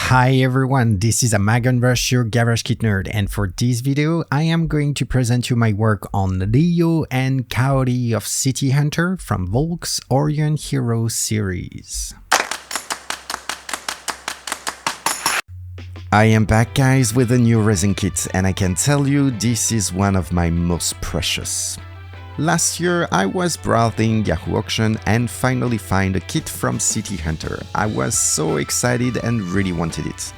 Hi everyone, this is Amagon Rush, your Garage Kit nerd, and for this video I am going to present you my work on Leo and Coyote of City Hunter from Volk's Orion Hero series. I am back guys with a new resin kit, and I can tell you this is one of my most precious. Last year I was browsing Yahoo Auction and finally find a kit from City Hunter. I was so excited and really wanted it.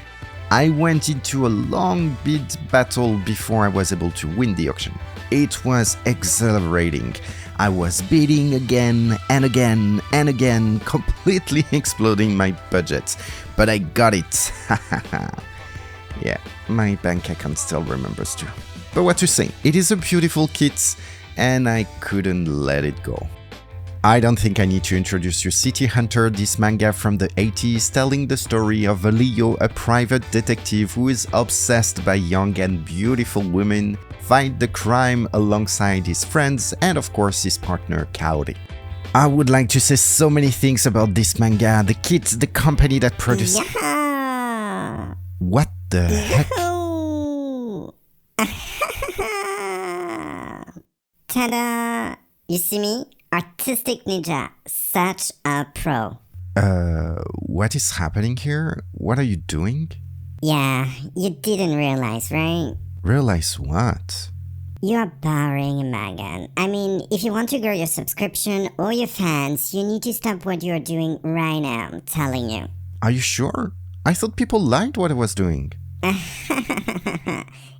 I went into a long bid battle before I was able to win the auction. It was exhilarating. I was bidding again and again and again, completely exploding my budget. But I got it. Yeah, my bank account still remembers too. But what to say, it is a beautiful kit, and I couldn't let it go. I don't think I need to introduce you City Hunter, this manga from the 80s telling the story of Leo, a private detective who is obsessed by young and beautiful women, fight the crime alongside his friends and of course his partner Coyote. I would like to say so many things about this manga, the kit, the company that produced... Yeah. What the heck? Ta-da! You see me? Artistic ninja. Such a pro. What is happening here? What are you doing? Yeah, you didn't realize, right? Realize what? You are borrowing a manga. I mean, if you want to grow your subscription or your fans, you need to stop what you are doing right now, I'm telling you. Are you sure? I thought people liked what I was doing.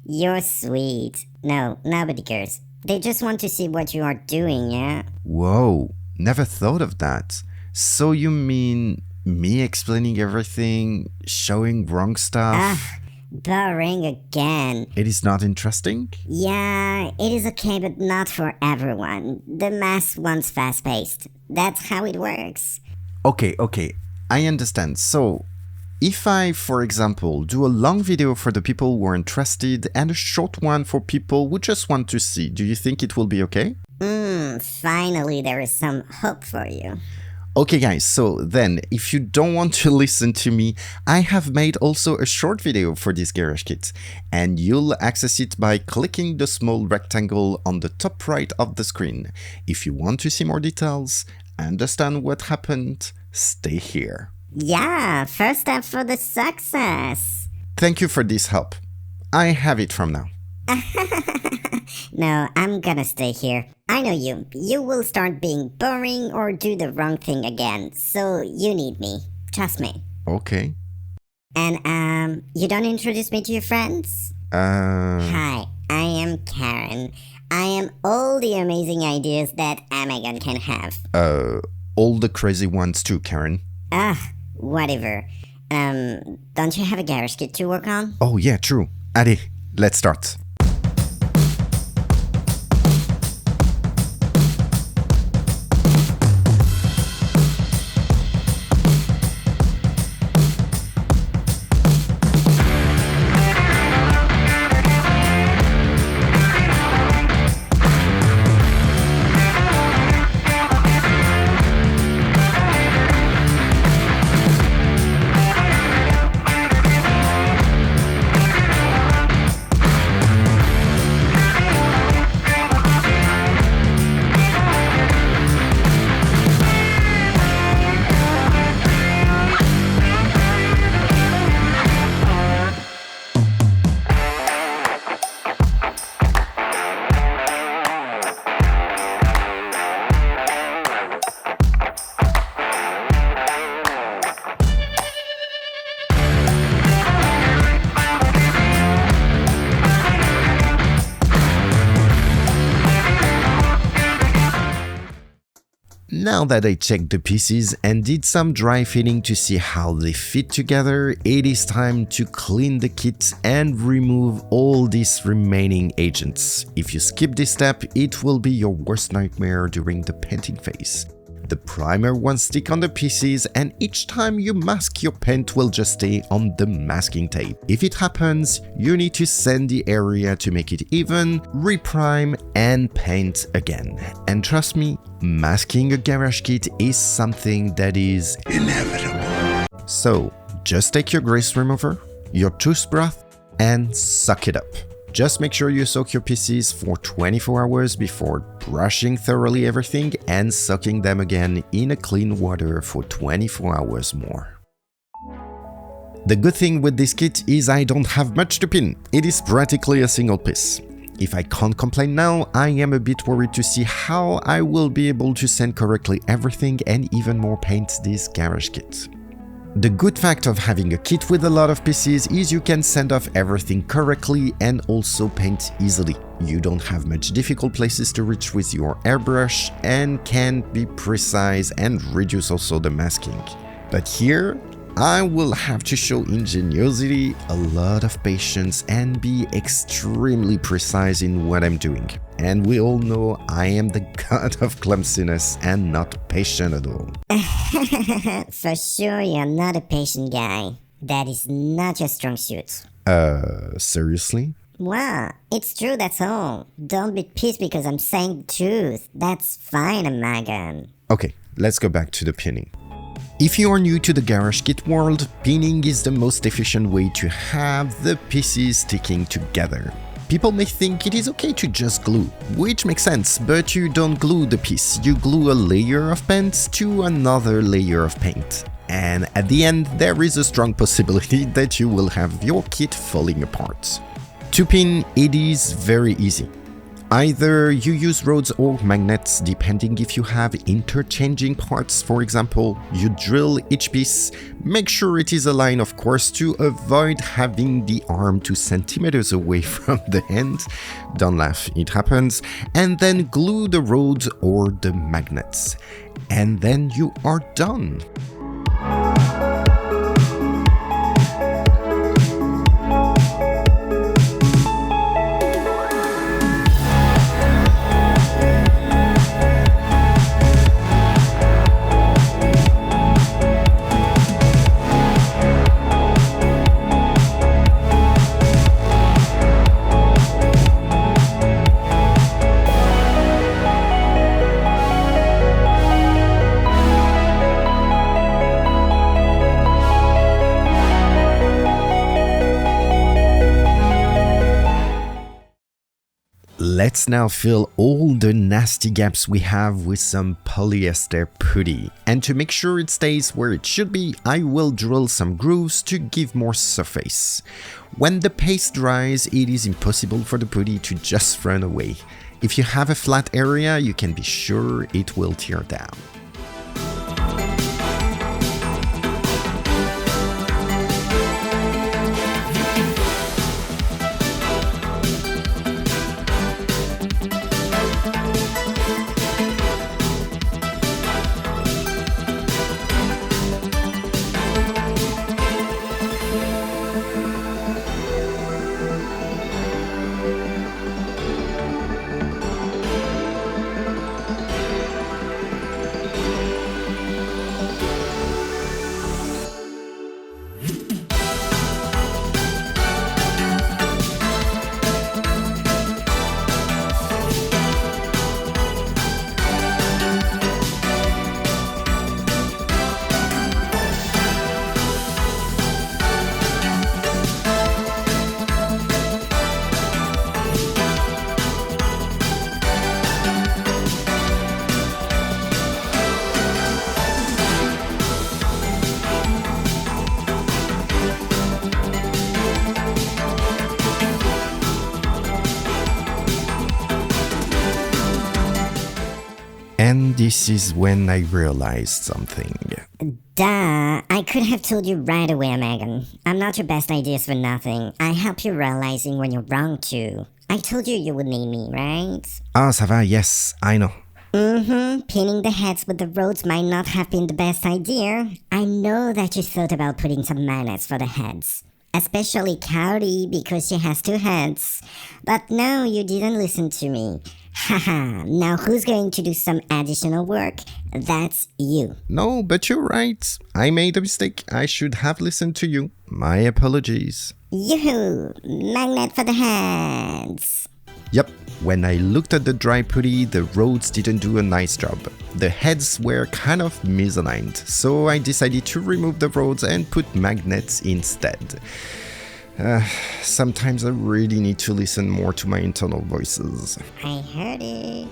You're sweet. No, nobody cares. They just want to see what you are doing, yeah? Whoa, never thought of that. So you mean me explaining everything, showing wrong stuff? Boring again. It is not interesting? Yeah, it is okay, but not for everyone. The mass wants fast-paced. That's how it works. Okay, I understand. So, if I, for example, do a long video for the people who are interested and a short one for people who just want to see, do you think it will be okay? Finally there is some hope for you. Okay guys, so then, if you don't want to listen to me, I have made also a short video for this garage kit, and you'll access it by clicking the small rectangle on the top right of the screen. If you want to see more details, understand what happened, stay here. Yeah, first step for the success. Thank you for this help. I have it from now. No, I'm gonna stay here. I know you. You will start being boring or do the wrong thing again. So you need me. Trust me. Okay. And you don't introduce me to your friends? Hi, I am Karen. I am all the amazing ideas that Amagon can have. All the crazy ones too, Karen. Whatever. Don't you have a garage kit to work on? Oh yeah, true. Allez, let's start. Now that I checked the pieces and did some dry fitting to see how they fit together, it is time to clean the kit and remove all these remaining agents. If you skip this step, it will be your worst nightmare during the painting phase. The primer won't stick on the pieces, and each time you mask, your paint will just stay on the masking tape. If it happens, you need to sand the area to make it even, reprime and paint again. And trust me, masking a garage kit is something that is inevitable. So, Just take your grease remover, your toothbrush, and suck it up. Just make sure you soak your pieces for 24 hours before brushing thoroughly everything and soaking them again in a clean water for 24 hours more. The good thing with this kit is I don't have much to pin. It is practically a single piece. If I can't complain now, I am a bit worried to see how I will be able to sand correctly everything and even more paint this garage kit. The good fact of having a kit with a lot of pieces is you can sand off everything correctly and also paint easily. You don't have much difficult places to reach with your airbrush and can be precise and reduce also the masking. But here, I will have to show ingenuity, a lot of patience, and be extremely precise in what I'm doing. And we all know I am the god of clumsiness and not patient at all. For sure you're not a patient guy. That is not your strong suit. Seriously? Well, it's true, that's all. Don't be pissed because I'm saying the truth. That's fine, Amagon. Okay, let's go back to the pinning. If you are new to the garage kit world, pinning is the most efficient way to have the pieces sticking together. People may think it is okay to just glue, which makes sense, but you don't glue the piece, you glue a layer of paint to another layer of paint. And at the end, there is a strong possibility that you will have your kit falling apart. To pin, it is very easy. Either you use rods or magnets depending if you have interchanging parts. For example, you drill each piece, make sure it is aligned of course to avoid having the arm 2 centimeters away from the hand. Don't laugh, it happens. And then glue the rods or the magnets. And then you are done. Let's now fill all the nasty gaps we have with some polyester putty. And to make sure it stays where it should be, I will drill some grooves to give more surface. When the paste dries, it is impossible for the putty to just run away. If you have a flat area, you can be sure it will tear down. And this is when I realized something. Duh, I could have told you right away, Amagon. I'm not your best ideas for nothing. I help you realizing when you're wrong too. I told you you would need me, right? Ah, ça va, yes, I know. Pinning the heads with the rods might not have been the best idea. I know that you thought about putting some magnets for the heads. Especially Cowdy because she has 2 heads. But no, you didn't listen to me. Haha, now who's going to do some additional work? That's you. No, but you're right. I made a mistake. I should have listened to you. My apologies. Yoo-hoo! Magnet for the heads! Yep, When I looked at the dry putty, the roads didn't do a nice job. The heads were kind of misaligned, so I decided to remove the roads and put magnets instead. Sometimes I really need to listen more to my internal voices. I heard it.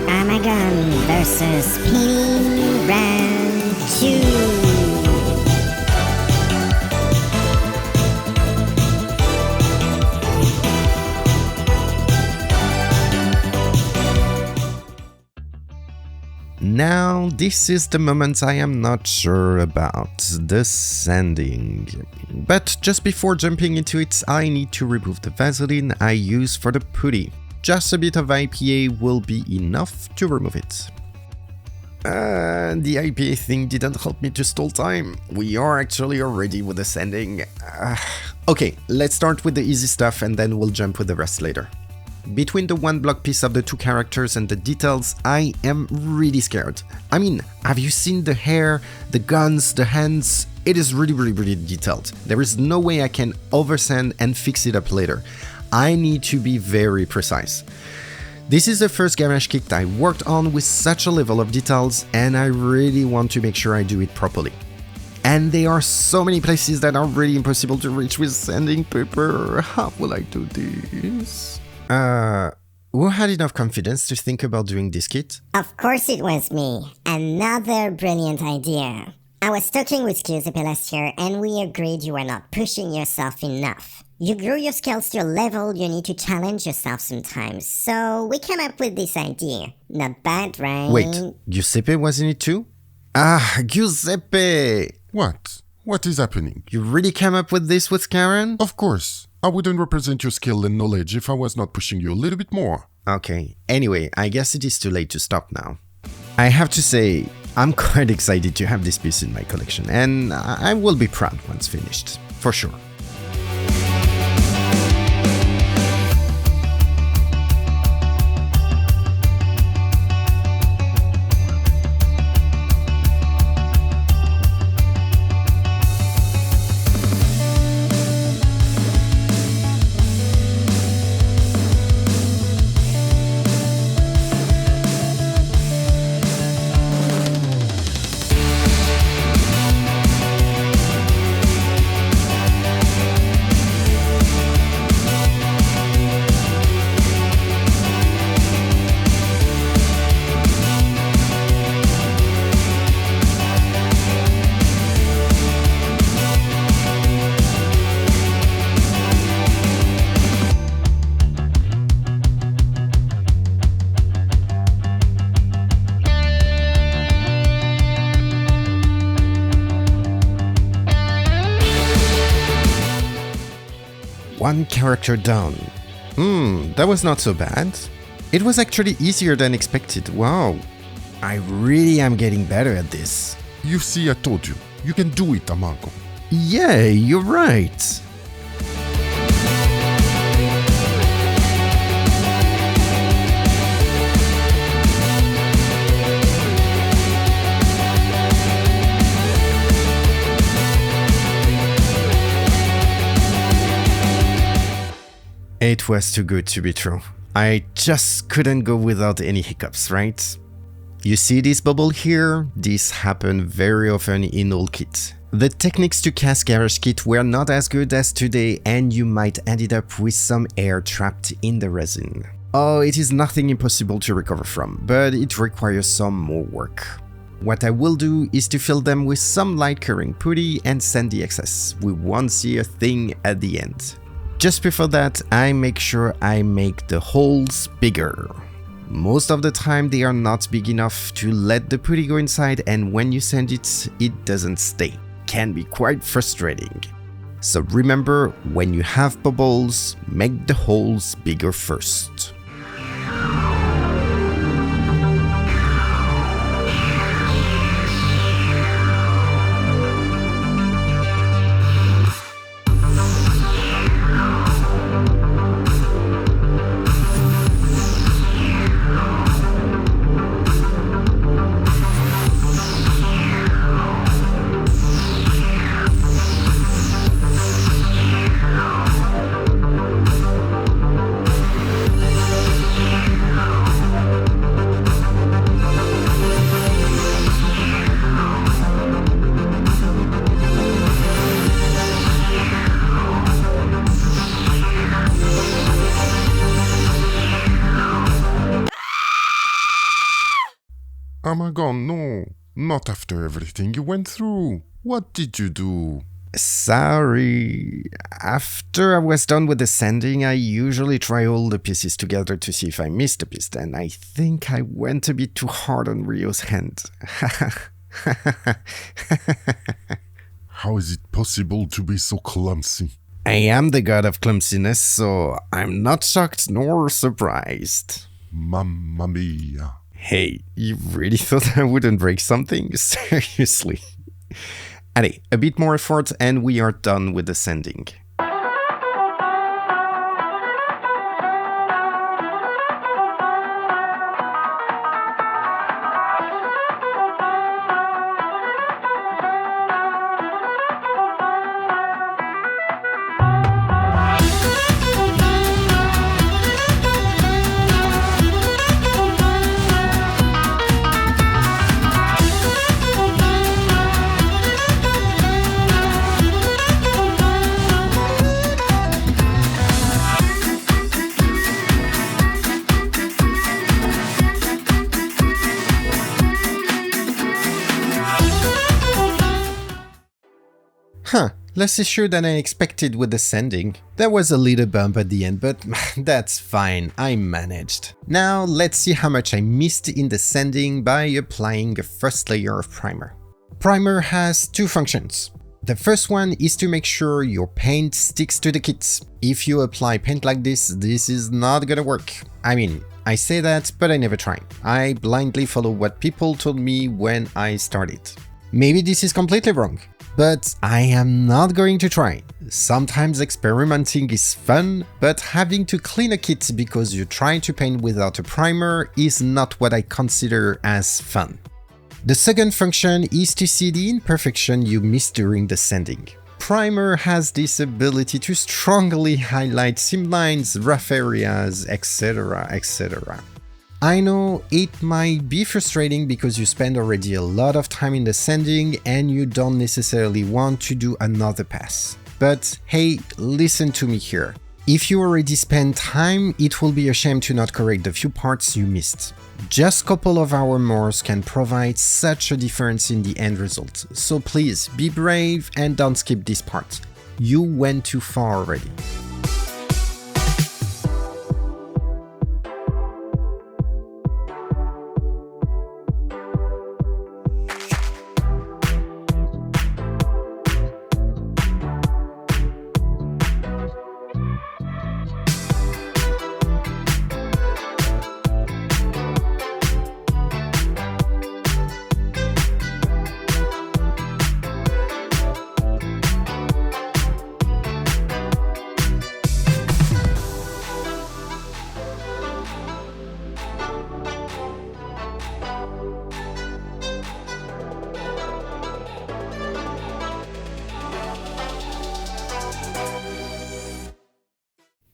Armagon versus Painting Round 2. Now, this is the moment I am not sure about, the sanding. But just before jumping into it, I need to remove the Vaseline I use for the putty. Just a bit of IPA will be enough to remove it. The IPA thing didn't help me to stall time. We are actually already with the sanding. Okay, let's start with the easy stuff and then we'll jump with the rest later. Between the one block piece of the two characters and the details, I am really scared. I mean, have you seen the hair, the guns, the hands? It is really detailed. There is no way I can oversand and fix it up later. I need to be very precise. This is the first garage kit I worked on with such a level of details, and I really want to make sure I do it properly. And there are so many places that are really impossible to reach with sanding paper. How will I do this? Who had enough confidence to think about doing this kit? Of course it was me. Another brilliant idea. I was talking with Giuseppe last year and we agreed you were not pushing yourself enough. You grew your skills to a level you need to challenge yourself sometimes. So we came up with this idea. Not bad, right? Wait, Giuseppe was in it too? Giuseppe! What? What is happening? You really came up with this with Karen? Of course. I wouldn't represent your skill and knowledge if I was not pushing you a little bit more. Okay, anyway, I guess it is too late to stop now. I have to say, I'm quite excited to have this piece in my collection, and I will be proud once finished, for sure. One character down. That was not so bad. It was actually easier than expected. Wow. I really am getting better at this. You see, I told you. You can do it, Armagon. Yeah, you're right. It was too good to be true. I just couldn't go without any hiccups, right? You see this bubble here? This happened very often in all kits. The techniques to cast garage kit were not as good as today and you might ended up with some air trapped in the resin. Oh, it is nothing impossible to recover from, but it requires some more work. What I will do is to fill them with some light curing putty and sand the excess. We won't see a thing at the end. Just before that, I make sure I make the holes bigger. Most of the time they are not big enough to let the putty go inside, and when you sand it, it doesn't stay. Can be quite frustrating. So remember, when you have bubbles, make the holes bigger first. Amagon, no. Not after everything you went through. What did you do? Sorry. After I was done with the sanding, I usually try all the pieces together to see if I missed a piece, and I think I went a bit too hard on Rio's hand. How is it possible to be so clumsy? I am the god of clumsiness, so I'm not shocked nor surprised. Mamma mia. Hey, you really thought I wouldn't break something? Seriously. Allez, a bit more effort and we are done with the sanding. Less issue than I expected with the sanding. There was a little bump at the end, but that's fine, I managed. Now let's see how much I missed in the sanding by applying the first layer of primer. Primer has two functions. The first one is to make sure your paint sticks to the kit. If you apply paint like this is not gonna work. I mean, I say that, but I never try. I blindly follow what people told me when I started. Maybe this is completely wrong, but I am not going to try. Sometimes experimenting is fun, but having to clean a kit because you try to paint without a primer is not what I consider as fun. The second function is to see the imperfection you missed during the sanding. Primer has this ability to strongly highlight seam lines, rough areas, etc, etc. I know it might be frustrating because you spend already a lot of time in the sanding and you don't necessarily want to do another pass. But hey, listen to me here. If you already spent time, it will be a shame to not correct the few parts you missed. Just a couple of hours more can provide such a difference in the end result, so please be brave and don't skip this part. You went too far already.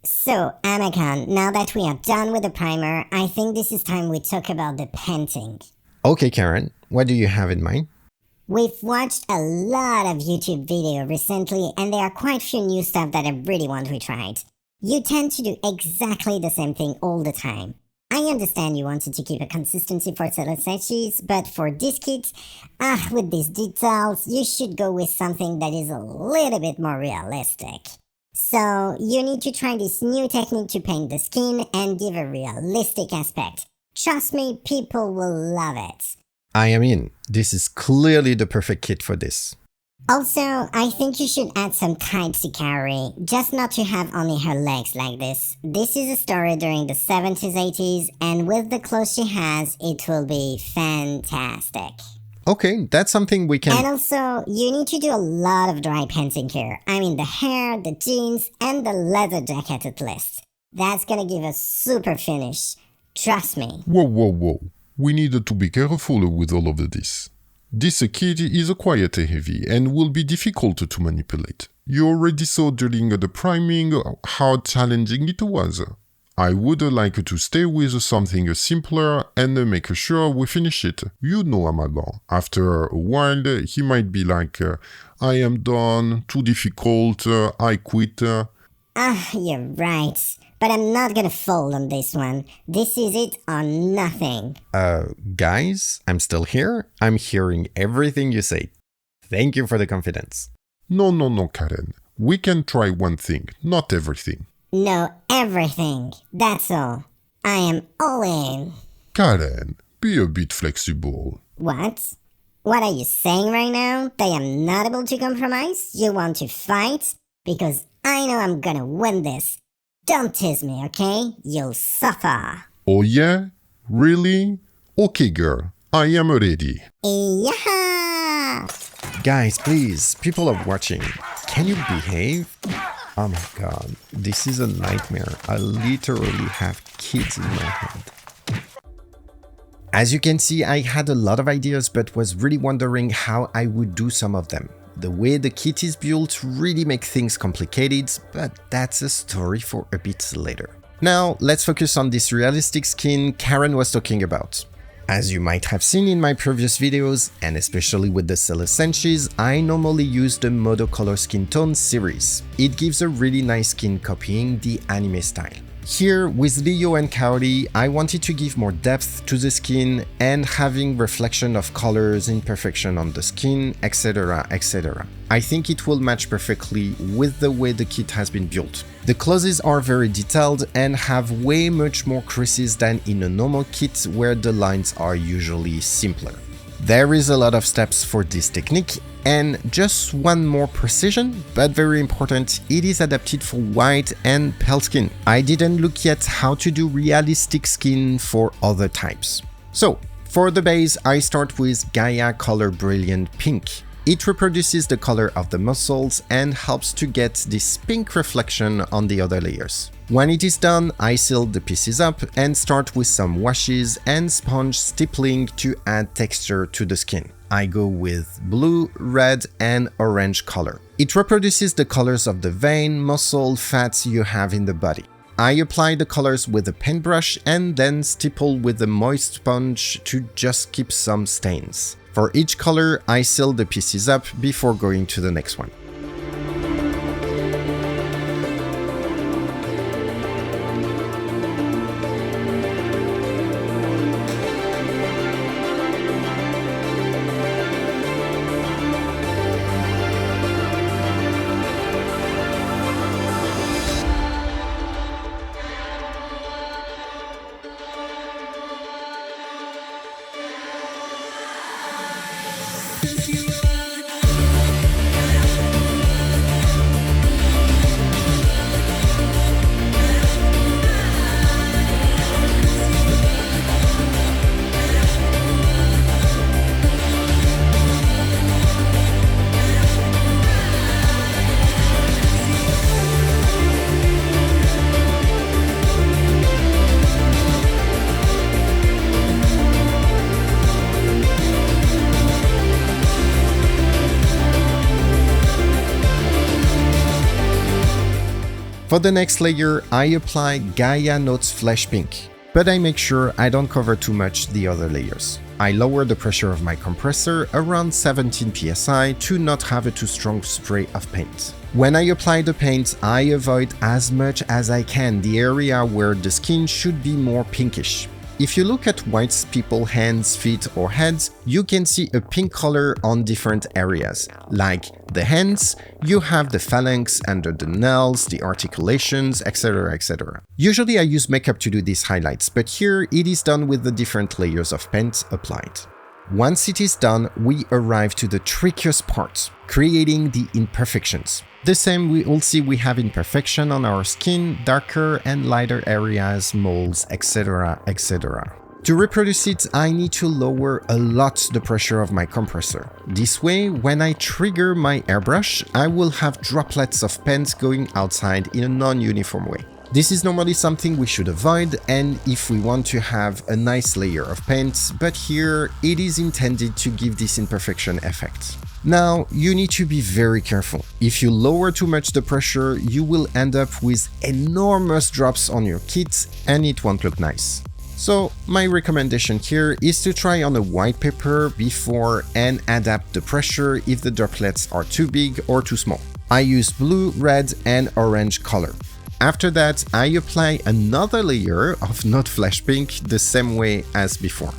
So, Anakan, now that we are done with the primer, I think this is time we talk about the painting. Okay, Karen, what do you have in mind? We've watched a lot of YouTube videos recently, and there are quite a few new stuff that I really want retried. You tend to do exactly the same thing all the time. I understand you wanted to keep a consistency for Celestachis, but for this kit, with these details, you should go with something that is a little bit more realistic. So, you need to try this new technique to paint the skin and give a realistic aspect. Trust me, people will love it. I am in. This is clearly the perfect kit for this. Also, I think you should add some tights to Kaori, just not to have only her legs like this. This is a story during the 70s, 80s, and with the clothes she has, it will be fantastic. Okay, that's something we can... And also, you need to do a lot of dry painting here. I mean the hair, the jeans, and the leather jacket at least. That's gonna give a super finish. Trust me. Whoa. We need to be careful with all of this. This kit is quite heavy and will be difficult to manipulate. You already saw during the priming how challenging it was. I would like to stay with something simpler and make sure we finish it. You know Amagon. After a while, he might be like, I am done, too difficult, I quit. You're right. but I'm not gonna fold on this one. This is it or nothing. Guys, I'm still here. I'm hearing everything you say. Thank you for the confidence. No, Karen. We can try one thing, not everything. No, everything. That's all. I am all in. Karen, be a bit flexible. What? What are you saying right now? That I am not able to compromise? You want to fight? Because I know I'm gonna win this. Don't tease me, okay? You'll suffer. Oh yeah? Really? Okay, girl. I am ready. Yeah! Guys, please, people are watching. Can you behave? Oh my god, this is a nightmare. I literally have kids in my head. As you can see, I had a lot of ideas but was really wondering how I would do some of them. The way the kit is built really makes things complicated, but that's a story for a bit later. Now, let's focus on this realistic skin Karen was talking about. As you might have seen in my previous videos, and especially with the Celes Senshis, I normally use the Modo Color Skin Tone series. It gives a really nice skin copying the anime style. Here, with Leo and Kaori, I wanted to give more depth to the skin and having reflection of colors, imperfection on the skin, etc, etc. I think it will match perfectly with the way the kit has been built. The clothes are very detailed and have way much more creases than in a normal kit where the lines are usually simpler. There is a lot of steps for this technique, and just one more precision, but very important, it is adapted for white and pale skin. I didn't look yet how to do realistic skin for other types. So, for the base, I start with Gaia Color Brilliant Pink. It reproduces the color of the muscles and helps to get this pink reflection on the other layers. When it is done, I seal the pieces up and start with some washes and sponge stippling to add texture to the skin. I go with blue, red and orange color. It reproduces the colors of the vein, muscle, fats you have in the body. I apply the colors with a paintbrush and then stipple with a moist sponge to just keep some stains. For each color, I seal the pieces up before going to the next one. For the next layer, I apply Gaia Notes Flesh Pink, but I make sure I don't cover too much the other layers. I lower the pressure of my compressor around 17 psi to not have a too strong spray of paint. When I apply the paint, I avoid as much as I can the area where the skin should be more pinkish. If you look at white people's hands, feet or heads, you can see a pink color on different areas. Like the hands, you have the phalanx under the nails, the articulations, etc, etc. Usually I use makeup to do these highlights, but here it is done with the different layers of paint applied. Once it is done, we arrive to the trickiest part, creating the imperfections. The same we all see we have imperfection on our skin, darker and lighter areas, moles, etc, etc. To reproduce it, I need to lower a lot the pressure of my compressor. This way, when I trigger my airbrush, I will have droplets of paint going outside in a non-uniform way. This is normally something we should avoid, and if we want to have a nice layer of paint, but here it is intended to give this imperfection effect. Now, you need to be very careful. If you lower too much the pressure, you will end up with enormous drops on your kit and it won't look nice. So, my recommendation here is to try on a white paper before and adapt the pressure if the droplets are too big or too small. I use blue, red and orange color. After that, I apply another layer of Not Flash Pink the same way as before.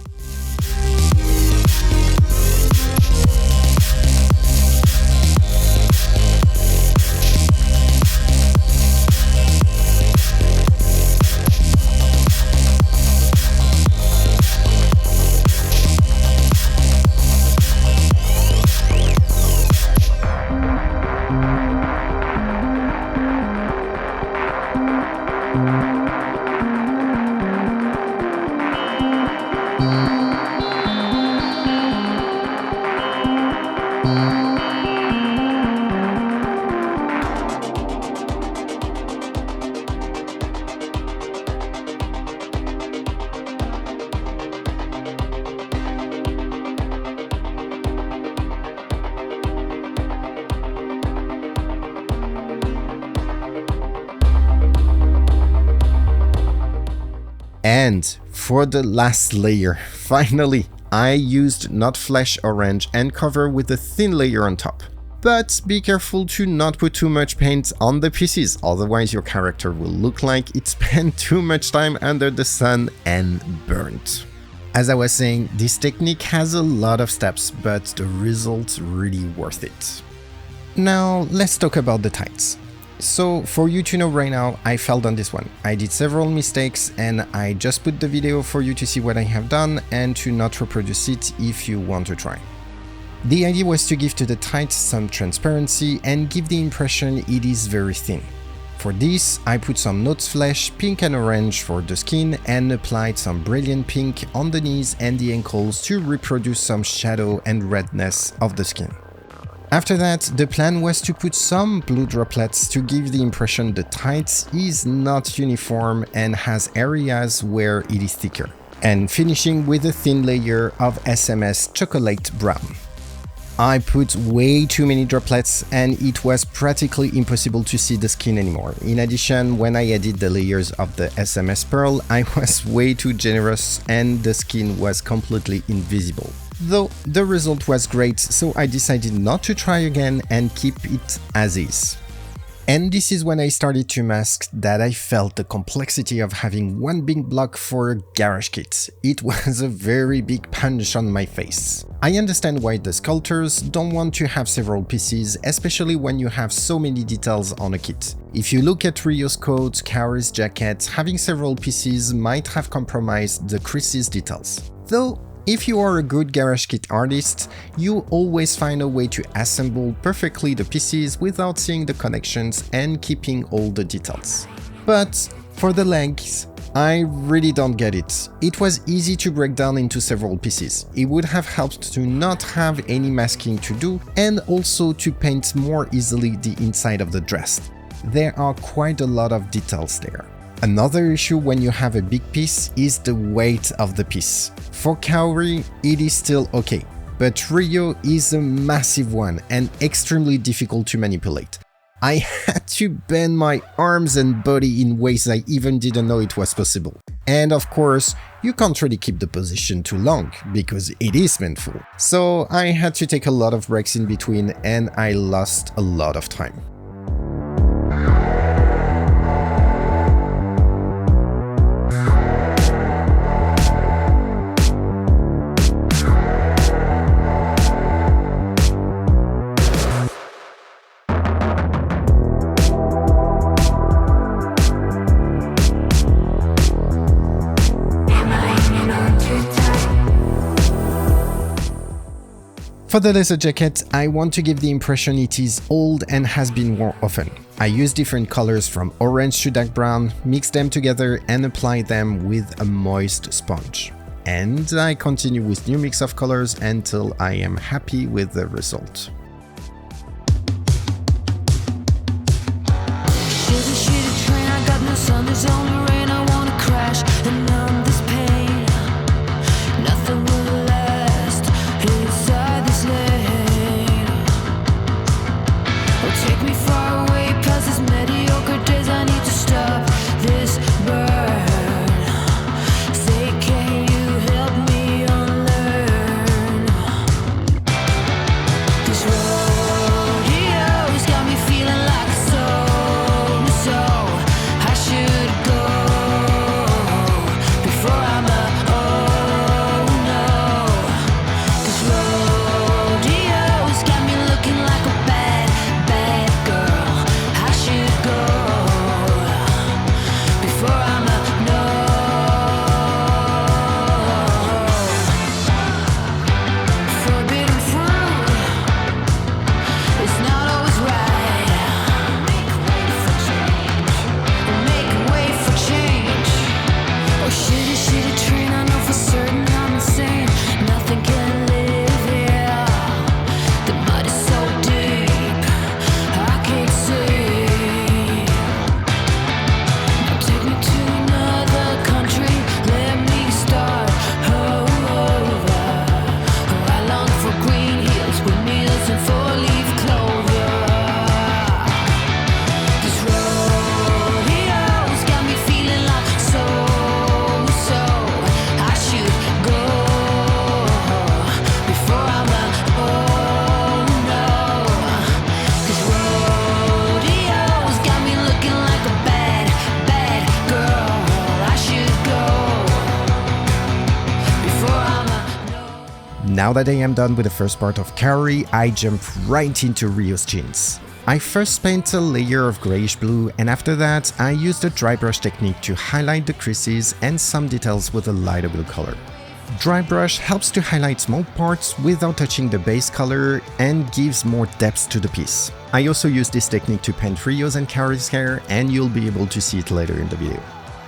And for the last layer, finally, I used Not Flash Orange and cover with a thin layer on top. But be careful to not put too much paint on the pieces, otherwise your character will look like it spent too much time under the sun and burnt. As I was saying, this technique has a lot of steps, but the result's really worth it. Now let's talk about the tights. So for you to know right now, I failed on this one. I did several mistakes and I just put the video for you to see what I have done and to not reproduce it if you want to try. The idea was to give to the tights some transparency and give the impression it is very thin. For this, I put some Not Flash pink and orange for the skin and applied some brilliant pink on the knees and the ankles to reproduce some shadow and redness of the skin. After that, the plan was to put some blue droplets to give the impression the tights is not uniform and has areas where it is thicker, and finishing with a thin layer of SMS chocolate brown. I put way too many droplets and it was practically impossible to see the skin anymore. In addition, when I added the layers of the SMS pearl, I was way too generous and the skin was completely invisible. Though the result was great, so I decided not to try again and keep it as is. And this is when I started to mask that I felt the complexity of having one big block for a garage kit. It was a very big punch on my face. I understand why the sculptors don't want to have several pieces, especially when you have so many details on a kit. If you look at Ryo's coat, Kaori's jacket, having several pieces might have compromised the Chris's details. Though, if you are a good garage kit artist, you always find a way to assemble perfectly the pieces without seeing the connections and keeping all the details. But for the legs, I really don't get it. It was easy to break down into several pieces. It would have helped to not have any masking to do and also to paint more easily the inside of the dress. There are quite a lot of details there. Another issue when you have a big piece is the weight of the piece. For Kaori, it is still okay, but Ryo is a massive one and extremely difficult to manipulate. I had to bend my arms and body in ways I even didn't know it was possible. And of course, you can't really keep the position too long, because it is painful. So I had to take a lot of breaks in between and I lost a lot of time. For the leather jacket, I want to give the impression it is old and has been worn often. I use different colors from orange to dark brown, mix them together and apply them with a moist sponge. And I continue with new mix of colors until I am happy with the result. Now that I am done with the first part of Kaori, I jump right into Ryo's jeans. I first paint a layer of grayish blue, and after that I use the dry brush technique to highlight the creases and some details with a lighter blue color. Dry brush helps to highlight small parts without touching the base color and gives more depth to the piece. I also use this technique to paint Ryo's and Kaori's hair, and you'll be able to see it later in the video.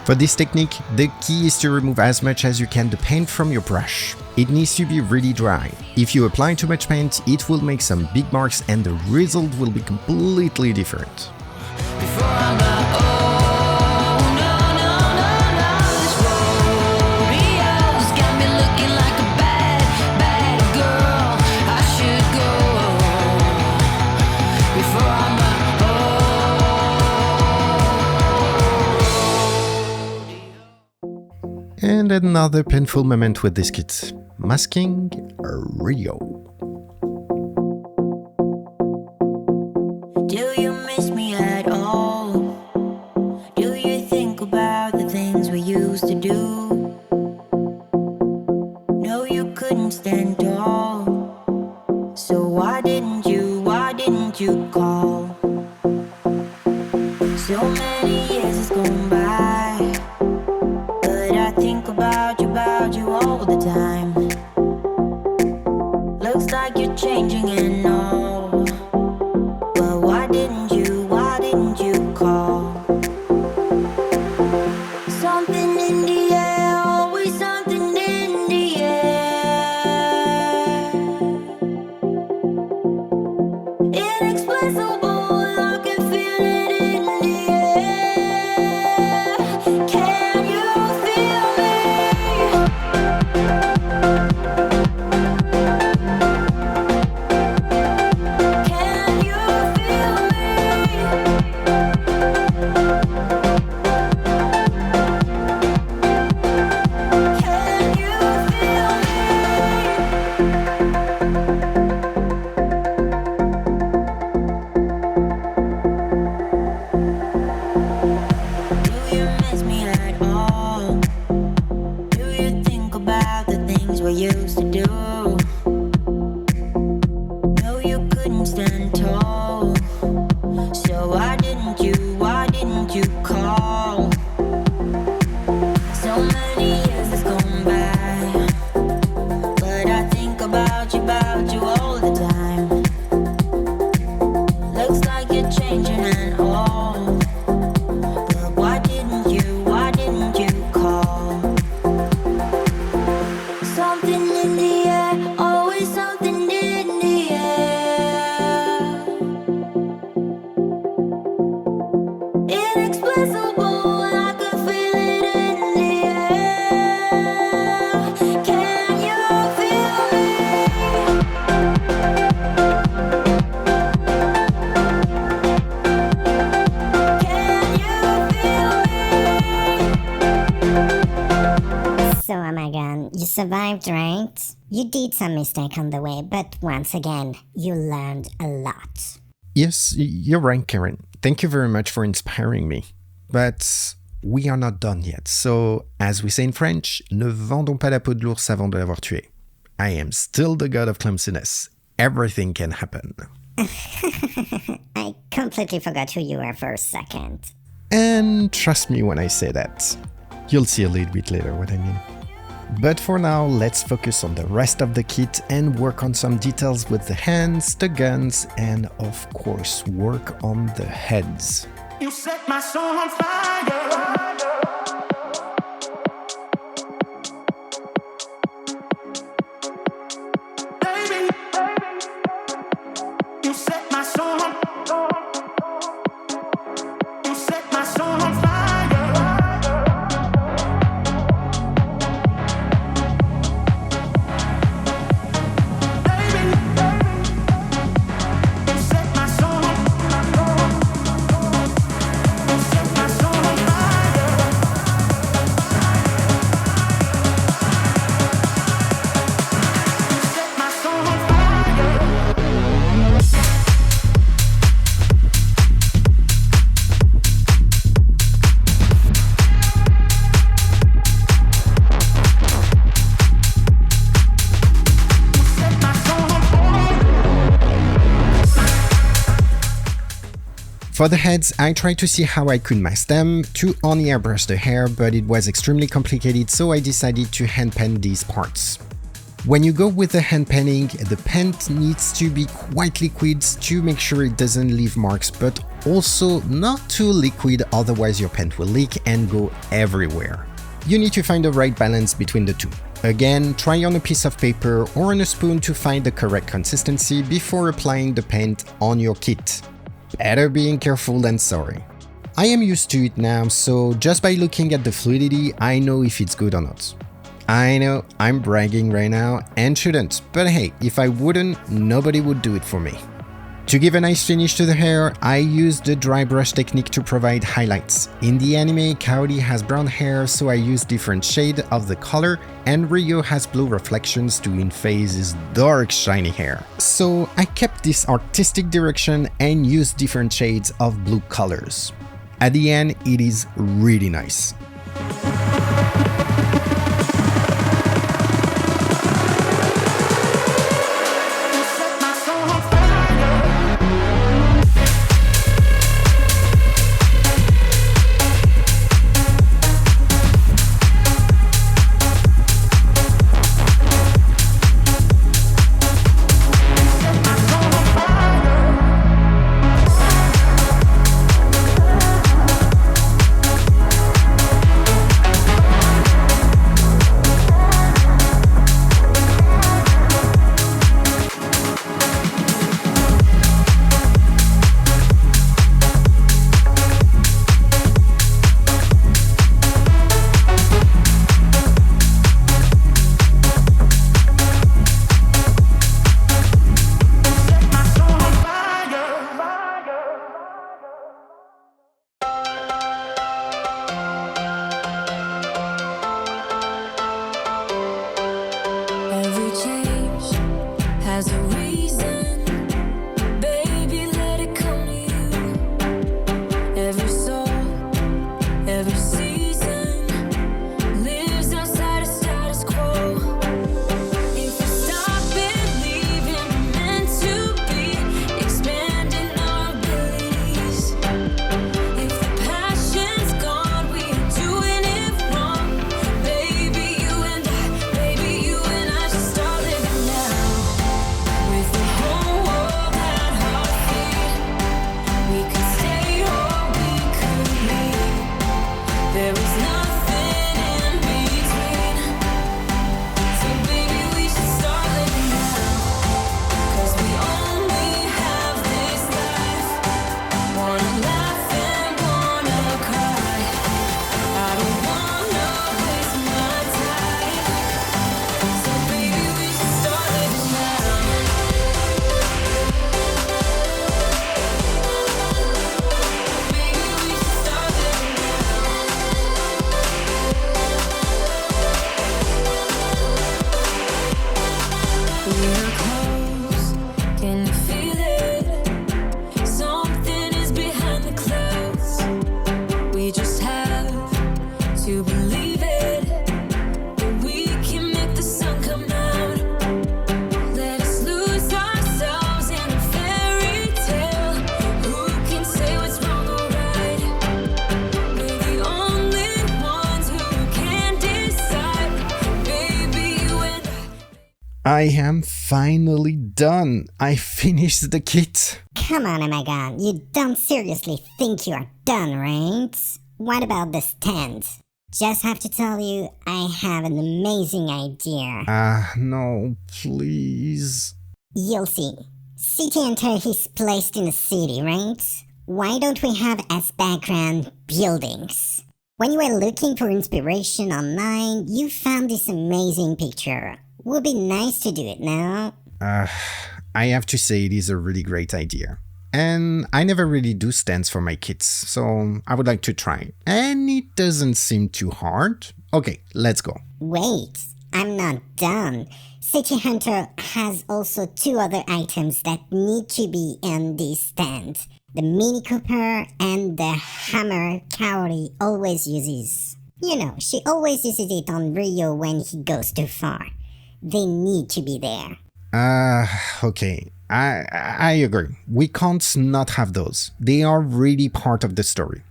For this technique, the key is to remove as much as you can the paint from your brush. It needs to be really dry. If you apply too much paint, it will make some big marks and the result will be completely different. And another painful moment with this kit, masking Ryo. Do you miss me at all? Do you think about the things we used to do? No, you couldn't stand tall. So why didn't you call? So many years has gone by, but I think about you all the time. Looks like you're changing and all. But why didn't you call? Something in the air, always something in the air. Inexplicable, I can feel it in the air. Can you feel me? Can you feel me? Can you feel Do you miss me at all? Do you think about the things we used to do? No, you couldn't stand tall. So why didn't you call? So many years has gone by, but I think about you all the time. Looks like you're changing and all. But why didn't you call? Something in the air, always something in the air. Inexplicable, I can feel it in the air. Can you feel me? Can you feel me? So, Amagan, you survived, right? You did some mistake on the way, but once again, you learned a lot. Yes, you're right, Karen. Thank you very much for inspiring me. But we are not done yet. So, as we say in French, ne vendons pas la peau de l'ours avant de l'avoir tué. I am still the god of clumsiness. Everything can happen. I completely forgot who you are for a second. And trust me when I say that. You'll see a little bit later what I mean. But for now, let's focus on the rest of the kit and work on some details with the hands, the guns, and of course, work on the heads. You set my soul on fire. Baby, you set my soul on. You set my soul on fire. Baby, you set my soul on. You set my soul on fire. For the heads, I tried to see how I could mask them to only airbrush the hair, but it was extremely complicated, so I decided to hand pen these parts. When you go with the hand penning, the paint needs to be quite liquid to make sure it doesn't leave marks, but also not too liquid, otherwise your paint will leak and go everywhere. You need to find the right balance between the two. Again, try on a piece of paper or on a spoon to find the correct consistency before applying the paint on your kit. Better being careful than sorry. I am used to it now, so just by looking at the fluidity, I know if it's good or not. I know I'm bragging right now and shouldn't, but hey, if I wouldn't, nobody would do it for me. To give a nice finish to the hair, I used the dry brush technique to provide highlights. In the anime, Kaori has brown hair, so I used different shade of the color, and Ryo has blue reflections to in-phase his dark shiny hair. So I kept this artistic direction and used different shades of blue colors. At the end, it is really nice. Set my soul on fire. Every change has a reason. Baby, let it come to you. Every soul, every season lives outside of status quo. If we stop believing we're meant to be, expanding our abilities. If the passion's gone, we are doing it wrong. Baby, you and I should start living now. With the whole world at our feet, we could stay or we could leave. There is nothing in between. So baby, we should start living now. 'Cause we only have this life. Wanna laugh and wanna cry. I don't wanna waste my time. So baby, we should start living now. Baby, we should start living now. We're close, can you feel it? Something is behind the clouds. We just have to believe it, that we can make the sun come out. Let us lose ourselves in a fairy tale. Who can say what's wrong or right? We're the only ones who can decide. Baby, you and I am finally done. I finished the kit. Come on, Amagon, you don't seriously think you are done, right? What about the stand? Just have to tell you, I have an amazing idea. No, please. You'll see. City Hunter is placed in a city, right? Why don't we have as background buildings? When you were looking for inspiration online, you found this amazing picture. Would be nice to do it now. I have to say it is a really great idea. And I never really do stands for my kits, so I would like to try. And it doesn't seem too hard. Okay, let's go. Wait, I'm not done. City Hunter has also two other items that need to be in this stand. The Mini Cooper and the hammer Kaori always uses. You know, she always uses it on Ryo when he goes too far. They need to be there. Okay. I agree. We can't not have those. They are really part of the story.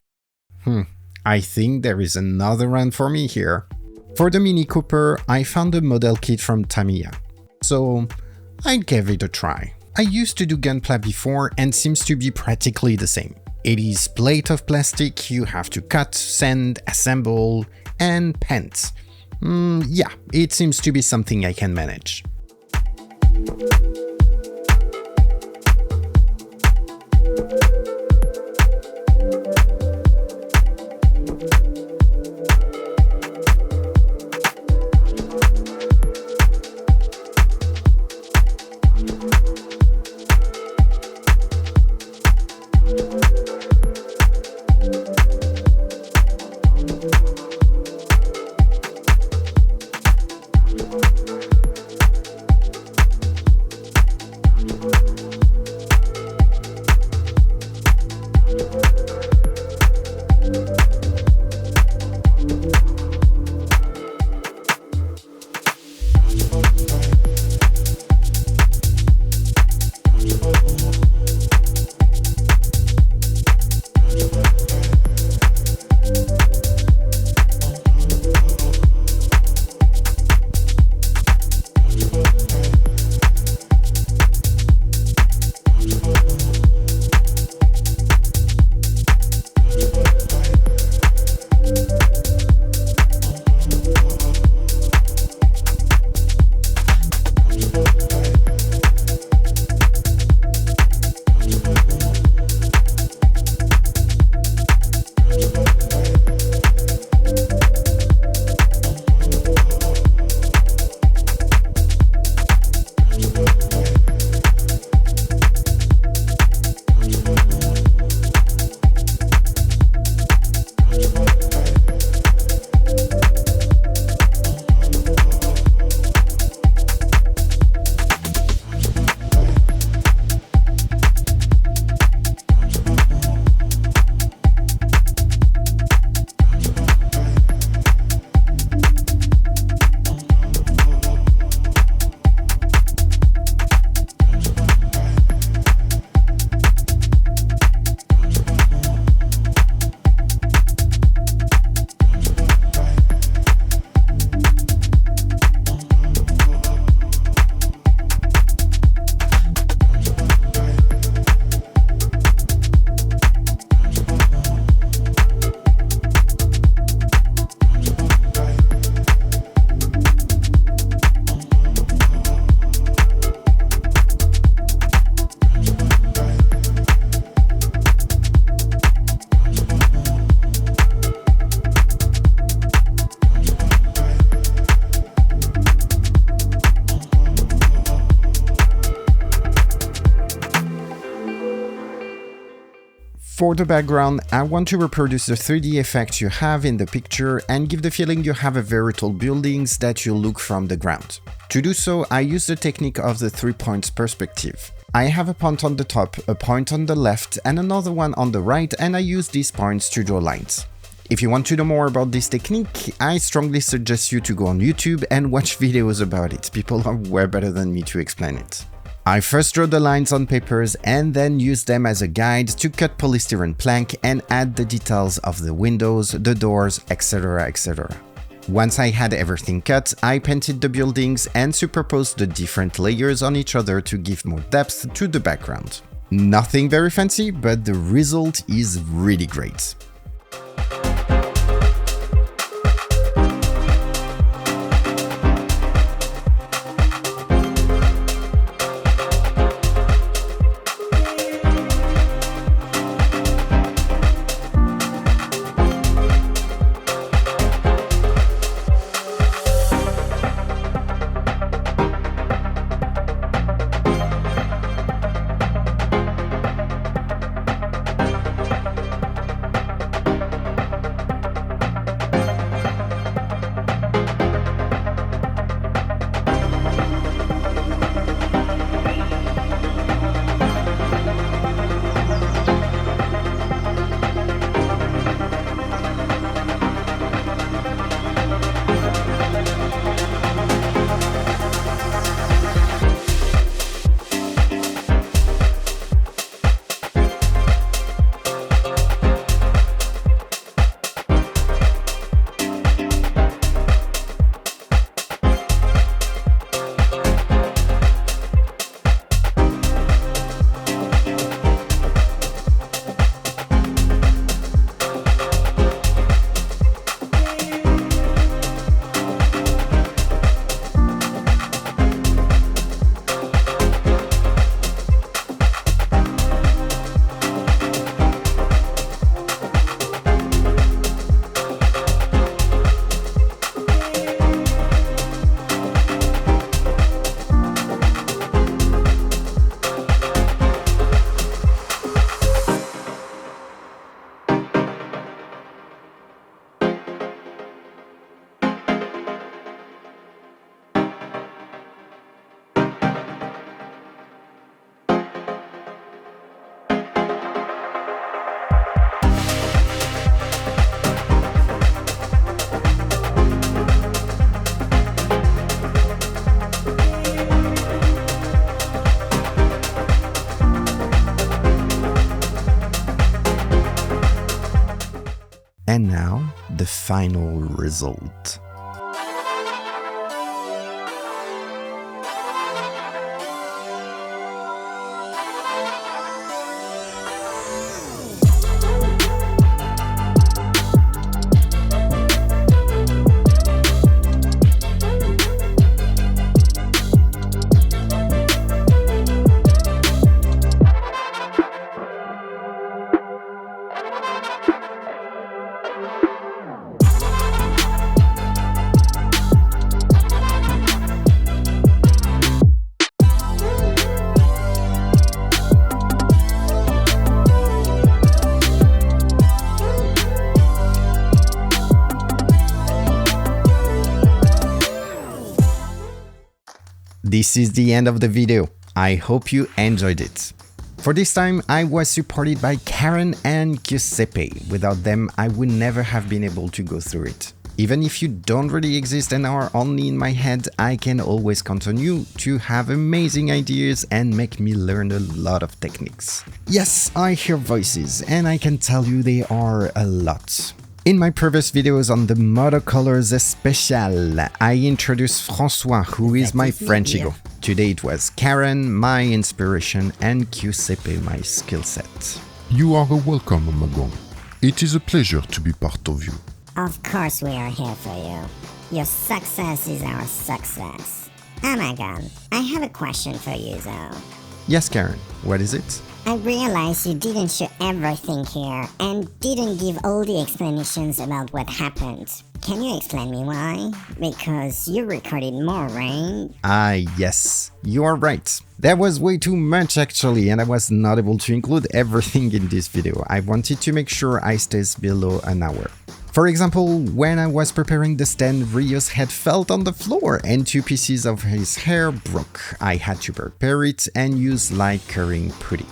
I think there is another one for me here. For the Mini Cooper, I found a model kit from Tamiya. So I gave it a try. I used to do gunpla before and seems to be practically the same. It is plate of plastic you have to cut, sand, assemble, and paint. Yeah, it seems to be something I can manage. For the background, I want to reproduce the 3D effect you have in the picture and give the feeling you have a very tall buildings that you look from the ground. To do so, I use the technique of the 3 points perspective. I have a point on the top, a point on the left, and another one on the right, and I use these points to draw lines. If you want to know more about this technique, I strongly suggest you to go on YouTube and watch videos about it. People are way better than me to explain it. I first draw the lines on papers and then use them as a guide to cut polystyrene plank and add the details of the windows, the doors, etc, etc. Once I had everything cut, I painted the buildings and superposed the different layers on each other to give more depth to the background. Nothing very fancy, but the result is really great. And now, the final result. This is the end of the video. I hope you enjoyed it. For this time, I was supported by Karen and Giuseppe. Without them, I would never have been able to go through it. Even if you don't really exist and are only in my head, I can always count on you to have amazing ideas and make me learn a lot of techniques. Yes, I hear voices, and I can tell you they are a lot. In my previous videos on the Motocolors Special, I introduced François, who is my Frenchigo. Today it was Karen, my inspiration, and Giuseppe, my skill set. You are welcome, Magon. It is a pleasure to be part of you. Of course we are here for you. Your success is our success. Oh my god, I have a question for you though. Yes, Karen, what is it? I realize you didn't show everything here and didn't give all the explanations about what happened. Can you explain me why? Because you recorded more, right? Yes, you are right. There was way too much actually, and I was not able to include everything in this video. I wanted to make sure I stays below an hour. For example, when I was preparing the stand, Rio's head fell on the floor and 2 pieces of his hair broke. I had to prepare it and use light curing putty.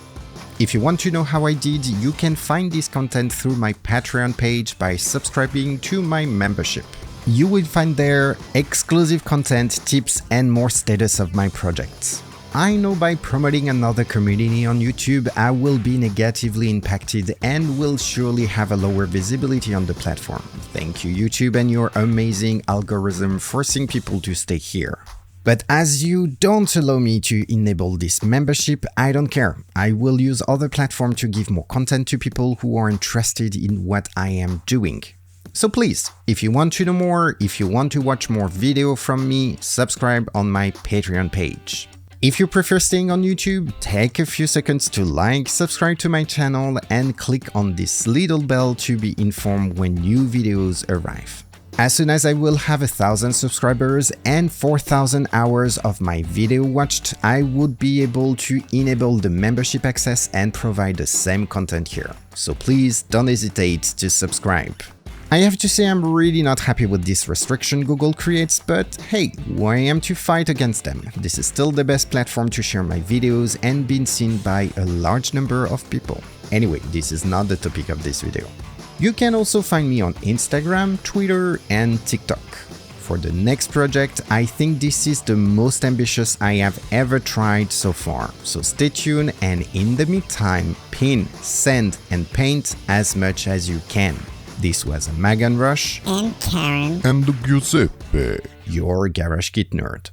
If you want to know how I did, you can find this content through my Patreon page by subscribing to my membership. You will find there exclusive content, tips, and more status of my projects. I know by promoting another community on YouTube, I will be negatively impacted and will surely have a lower visibility on the platform. Thank you, YouTube, and your amazing algorithm forcing people to stay here. But as you don't allow me to enable this membership, I don't care. I will use other platforms to give more content to people who are interested in what I am doing. So please, if you want to know more, if you want to watch more video from me, subscribe on my Patreon page. If you prefer staying on YouTube, take a few seconds to like, subscribe to my channel, and click on this little bell to be informed when new videos arrive. As soon as I will have 1,000 subscribers and 4,000 hours of my video watched, I would be able to enable the membership access and provide the same content here. So please don't hesitate to subscribe. I have to say I'm really not happy with this restriction Google creates, but hey, who I am to fight against them? This is still the best platform to share my videos and being seen by a large number of people. Anyway, this is not the topic of this video. You can also find me on Instagram, Twitter, and TikTok. For the next project, I think this is the most ambitious I have ever tried so far. So stay tuned, and in the meantime, pin, sand, and paint as much as you can. This was Magan Rush And Karen. And Giuseppe. your Garage Kit Nerd.